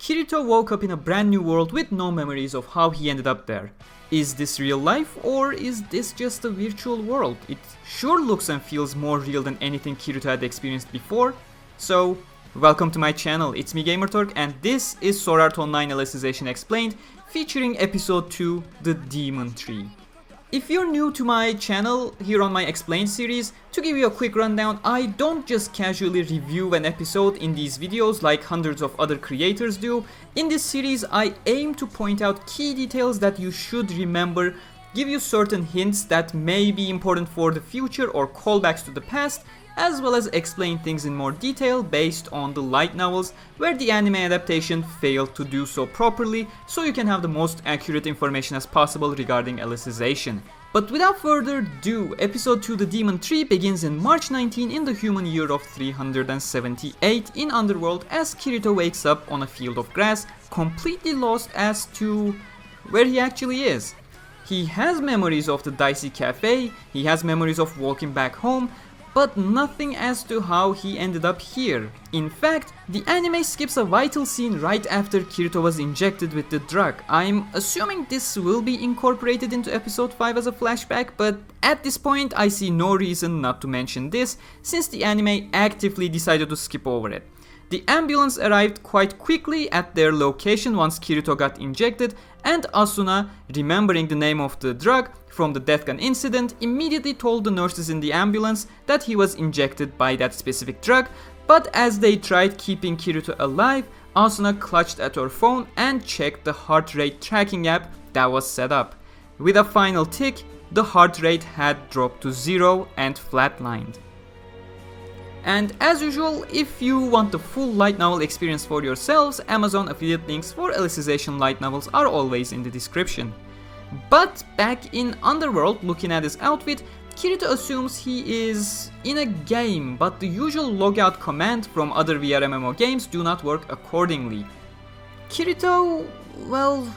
Kirito woke up in a brand new world with no memories of how he ended up there. Is this real life, or is this just a virtual world? It sure looks and feels more real than anything Kirito had experienced before. So, welcome to my channel, it's me Gamerturk, and this is Art Online Alicization Explained, featuring episode 2, The Demon Tree. If you're new to my channel here on my Explained series, to give you a quick rundown, I don't just casually review an episode in these videos like hundreds of other creators do. In this series, I aim to point out key details that you should remember, give you certain hints that may be important for the future or callbacks to the past, as well as explain things in more detail based on the light novels where the anime adaptation failed to do so properly, so you can have the most accurate information as possible regarding alicization. But without further ado, episode 2 The Demon Tree begins in March 19 in the human year of 378 in Underworld as Kirito wakes up on a field of grass, completely lost as to where he actually is. He has memories of the Dicey Cafe, he has memories of walking back home, but nothing as to how he ended up here. In fact, the anime skips a vital scene right after Kirito was injected with the drug. I'm assuming this will be incorporated into episode 5 as a flashback, but at this point I see no reason not to mention this, since the anime actively decided to skip over it. The ambulance arrived quite quickly at their location once Kirito got injected, and Asuna, remembering the name of the drug from the death gun incident, immediately told the nurses in the ambulance that he was injected by that specific drug, but as they tried keeping Kirito alive, Asuna clutched at her phone and checked the heart rate tracking app that was set up. With a final tick, the heart rate had dropped to 0 and flatlined. And as usual, if you want the full light novel experience for yourselves, Amazon affiliate links for Alicization light novels are always in the description. But back in Underworld, looking at his outfit, Kirito assumes he is in a game, but the usual logout command from other VR MMO games do not work accordingly. Kirito, well,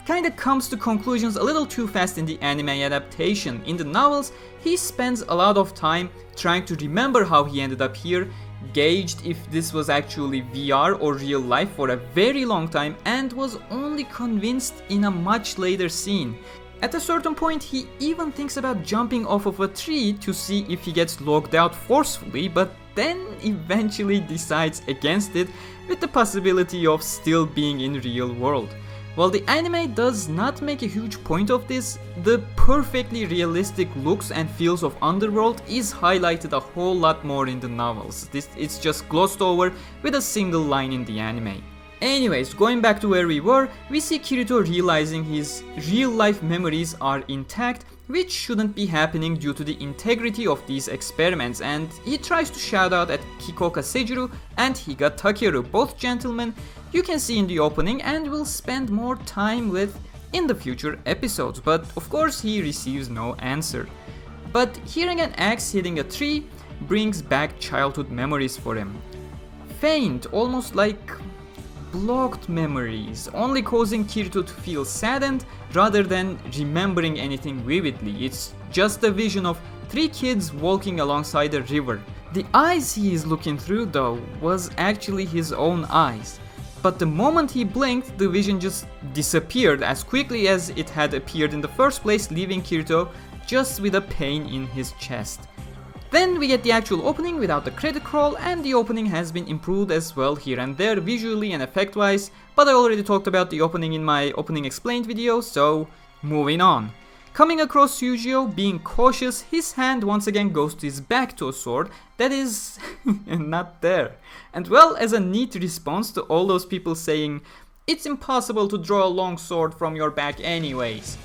kinda comes to conclusions a little too fast in the anime adaptation. In the novels, he spends a lot of time trying to remember how he ended up here, gauged if this was actually VR or real life for a very long time, and was only convinced in a much later scene. At a certain point, he even thinks about jumping off of a tree to see if he gets logged out forcefully, but then eventually decides against it with the possibility of still being in real world. While the anime does not make a huge point of this, the perfectly realistic looks and feels of Underworld is highlighted a whole lot more in the novels. It's just glossed over with a single line in the anime. Anyways, going back to where we were, we see Kirito realizing his real-life memories are intact, which shouldn't be happening due to the integrity of these experiments, and he tries to shout out at Kikoka Seijiro and Higa Takeru, both gentlemen you can see in the opening and will spend more time with in the future episodes, but of course he receives no answer. But hearing an axe hitting a tree brings back childhood memories for him. Faint, almost like blocked memories, only causing Kirito to feel saddened rather than remembering anything vividly. It's just a vision of 3 kids walking alongside a river. The eyes he is looking through though was actually his own eyes. But the moment he blinked, the vision just disappeared as quickly as it had appeared in the first place, leaving Kirito just with a pain in his chest. Then we get the actual opening without the credit crawl, and the opening has been improved as well here and there visually and effect wise, but I already talked about the opening in my opening explained video, so moving on. Coming across Eugeo, being cautious, his hand once again goes to his back to a sword that is not there. And well, as a neat response to all those people saying, it's impossible to draw a long sword from your back anyways.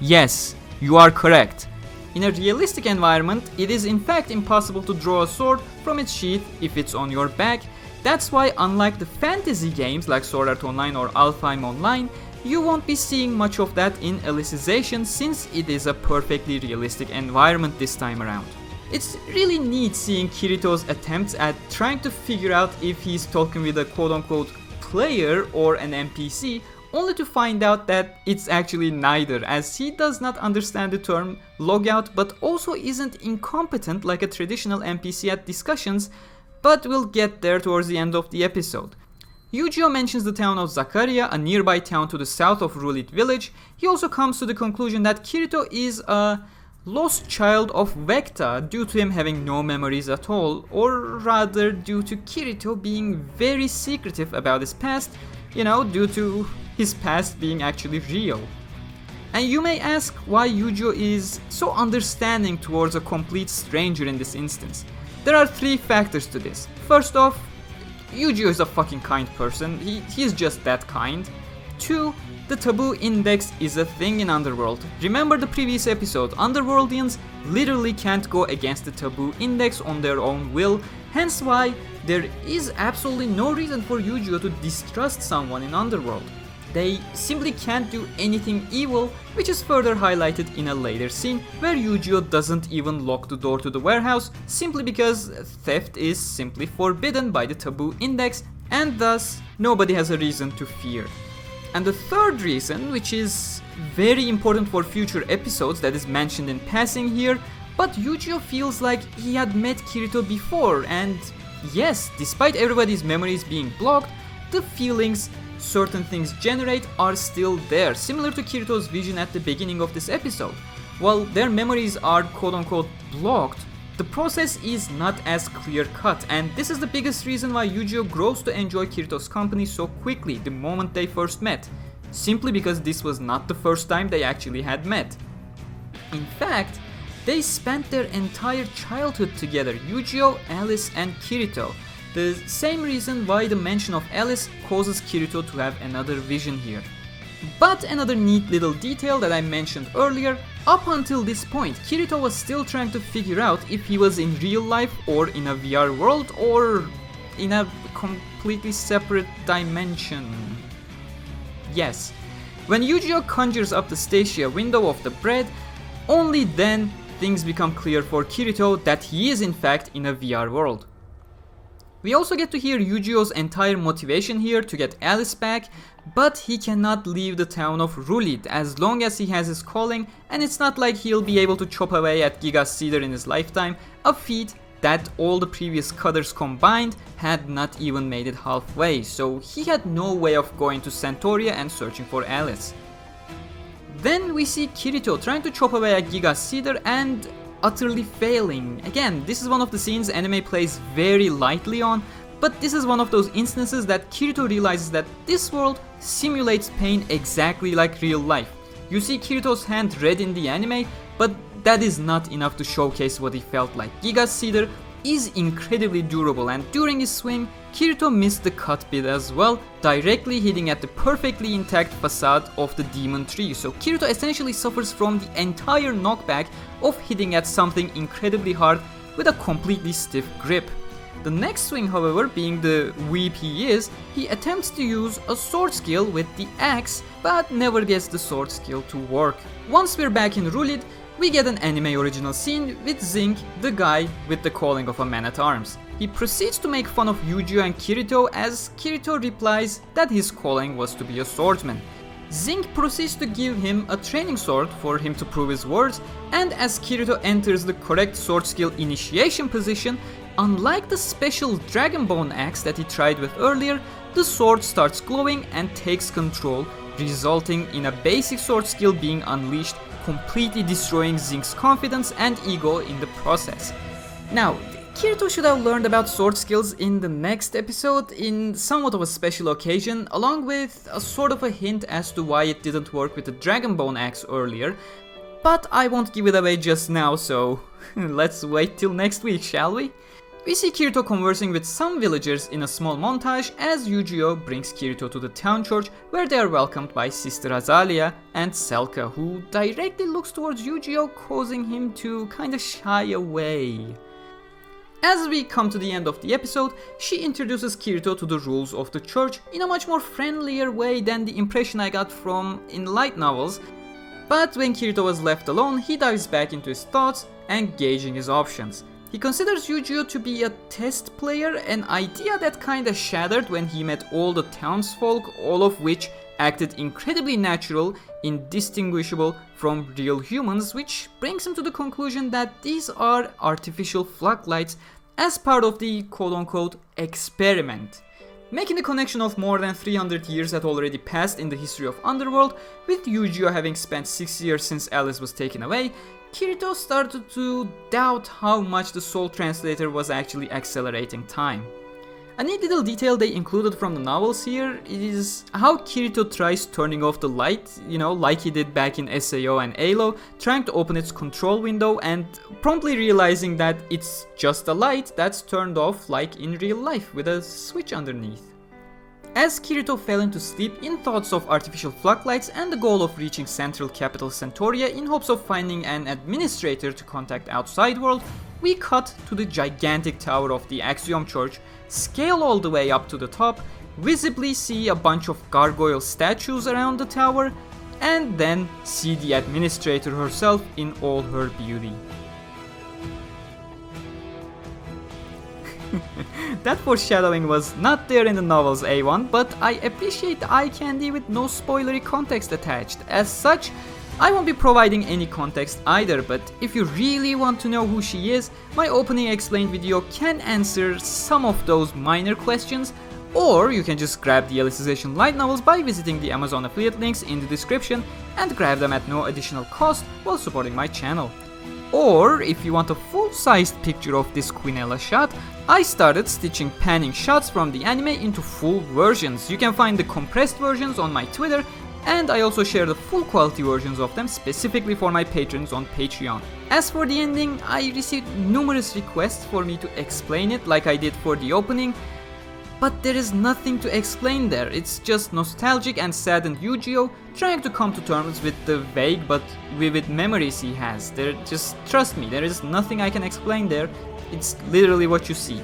Yes, you are correct. In a realistic environment, it is in fact impossible to draw a sword from its sheath if it's on your back. That's why, unlike the fantasy games like Sword Art Online or Alfheim Online, you won't be seeing much of that in Alicization, since it is a perfectly realistic environment this time around. It's really neat seeing Kirito's attempts at trying to figure out if he's talking with a quote-unquote player or an NPC, only to find out that it's actually neither, as he does not understand the term logout but also isn't incompetent like a traditional NPC at discussions, but we'll get there towards the end of the episode. Eugeo mentions the town of Zakaria, a nearby town to the south of Rulid Village. He also comes to the conclusion that Kirito is a lost child of Vecta due to him having no memories at all, or rather due to Kirito being very secretive about his past, due to his past being actually real. And you may ask why Eugeo is so understanding towards a complete stranger in this instance. There are 3 factors to this. First off, Eugeo is a fucking kind person, he's just that kind. 2, the taboo index is a thing in Underworld. Remember the previous episode, Underworldians literally can't go against the taboo index on their own will, hence why there is absolutely no reason for Eugeo to distrust someone in Underworld. They simply can't do anything evil, which is further highlighted in a later scene where Eugeo doesn't even lock the door to the warehouse simply because theft is simply forbidden by the taboo index and thus nobody has a reason to fear. And the third reason, which is very important for future episodes that is mentioned in passing here, but Eugeo feels like he had met Kirito before and yes, despite everybody's memories being blocked, the feelings certain things generate are still there, similar to Kirito's vision at the beginning of this episode. While their memories are quote-unquote blocked, the process is not as clear-cut, and this is the biggest reason why Eugeo grows to enjoy Kirito's company so quickly the moment they first met, simply because this was not the first time they actually had met. In fact, they spent their entire childhood together, Eugeo, Alice, and Kirito. The same reason why the mention of Alice causes Kirito to have another vision here. But another neat little detail that I mentioned earlier, up until this point, Kirito was still trying to figure out if he was in real life or in a VR world or in a completely separate dimension. Yes, when Eugeo conjures up the Stacia window of the bread, only then things become clear for Kirito that he is in fact in a VR world. We also get to hear Eugeo's entire motivation here to get Alice back, but he cannot leave the town of Rulid as long as he has his calling, and it's not like he'll be able to chop away at Giga's Cedar in his lifetime, a feat that all the previous cutters combined had not even made it halfway, so he had no way of going to Centauria and searching for Alice. Then we see Kirito trying to chop away at Giga's Cedar and utterly failing. Again, this is one of the scenes anime plays very lightly on, but this is one of those instances that Kirito realizes that this world simulates pain exactly like real life. You see Kirito's hand red in the anime, but that is not enough to showcase what he felt like. Giga's Cedar is incredibly durable, and during his swing, Kirito missed the cut bit as well, directly hitting at the perfectly intact facade of the demon tree. So Kirito essentially suffers from the entire knockback of hitting at something incredibly hard with a completely stiff grip. The next swing, however, being the weep he is, he attempts to use a sword skill with the axe, but never gets the sword skill to work. Once we're back in Rulid, we get an anime original scene with Zinc, the guy with the calling of a man-at-arms. He proceeds to make fun of Eugeo and Kirito as Kirito replies that his calling was to be a swordsman. Zinc proceeds to give him a training sword for him to prove his words, and as Kirito enters the correct sword skill initiation position, unlike the special Dragon Bone axe that he tried with earlier, the sword starts glowing and takes control, resulting in a basic sword skill being unleashed, completely destroying Zinc's confidence and ego in the process. Now, Kirito should have learned about sword skills in the next episode in somewhat of a special occasion, along with a sort of a hint as to why it didn't work with the Dragon Bone axe earlier, but I won't give it away just now, so let's wait till next week, shall we? We see Kirito conversing with some villagers in a small montage as Eugeo brings Kirito to the town church where they are welcomed by Sister Azalia and Selka, who directly looks towards Eugeo, causing him to kinda shy away. As we come to the end of the episode, she introduces Kirito to the rules of the church in a much more friendlier way than the impression I got from in light novels, but when Kirito was left alone, he dives back into his thoughts and gauging his options. He considers Eugeo to be a test player, an idea that kinda shattered when he met all the townsfolk, all of which acted incredibly natural, indistinguishable from real humans, which brings him to the conclusion that these are artificial floodlights as part of the quote-unquote experiment. Making the connection of more than 300 years had already passed in the history of Underworld, with Eugeo having spent 6 years since Alice was taken away, Kirito started to doubt how much the Soul Translator was actually accelerating time. A neat little detail they included from the novels here is how Kirito tries turning off the light, like he did back in SAO and ALO, trying to open its control window and promptly realizing that it's just a light that's turned off like in real life with a switch underneath. As Kirito fell into sleep in thoughts of artificial floodlights and the goal of reaching central capital Centauria in hopes of finding an administrator to contact outside world, we cut to the gigantic tower of the Axiom Church, scale all the way up to the top, visibly see a bunch of gargoyle statues around the tower, and then see the administrator herself in all her beauty. That foreshadowing was not there in the novels, A1, but I appreciate the eye candy with no spoilery context attached. As such, I won't be providing any context either, but if you really want to know who she is, my opening explained video can answer some of those minor questions, or you can just grab the Alicization light novels by visiting the Amazon affiliate links in the description and grab them at no additional cost while supporting my channel. Or, if you want a full-sized picture of this Quinella shot, I started stitching panning shots from the anime into full versions. You can find the compressed versions on my Twitter, and I also share the full quality versions of them specifically for my patrons on Patreon. As for the ending, I received numerous requests for me to explain it like I did for the opening, but there is nothing to explain there. It's just nostalgic and saddened Eugeo trying to come to terms with the vague but vivid memories he has. Just trust me, there is nothing I can explain there. It's literally what you see.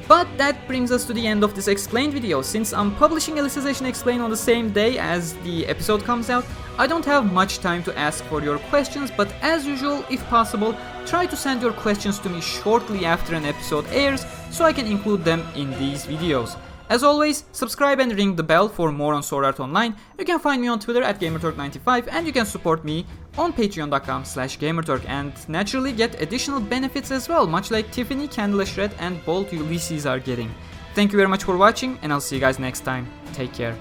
But that brings us to the end of this explained video. Since I'm publishing Alicization Explained on the same day as the episode comes out, I don't have much time to ask for your questions, but as usual, if possible, try to send your questions to me shortly after an episode airs so I can include them in these videos. As always, subscribe and ring the bell for more on Sword Art Online. You can find me on Twitter at Gamerturk95, and you can support me on patreon.com/Gamerturk and naturally get additional benefits as well, much like Tiffany, Candlesh Red and Bolt Ulysses are getting. Thank you very much for watching, and I'll see you guys next time. Take care.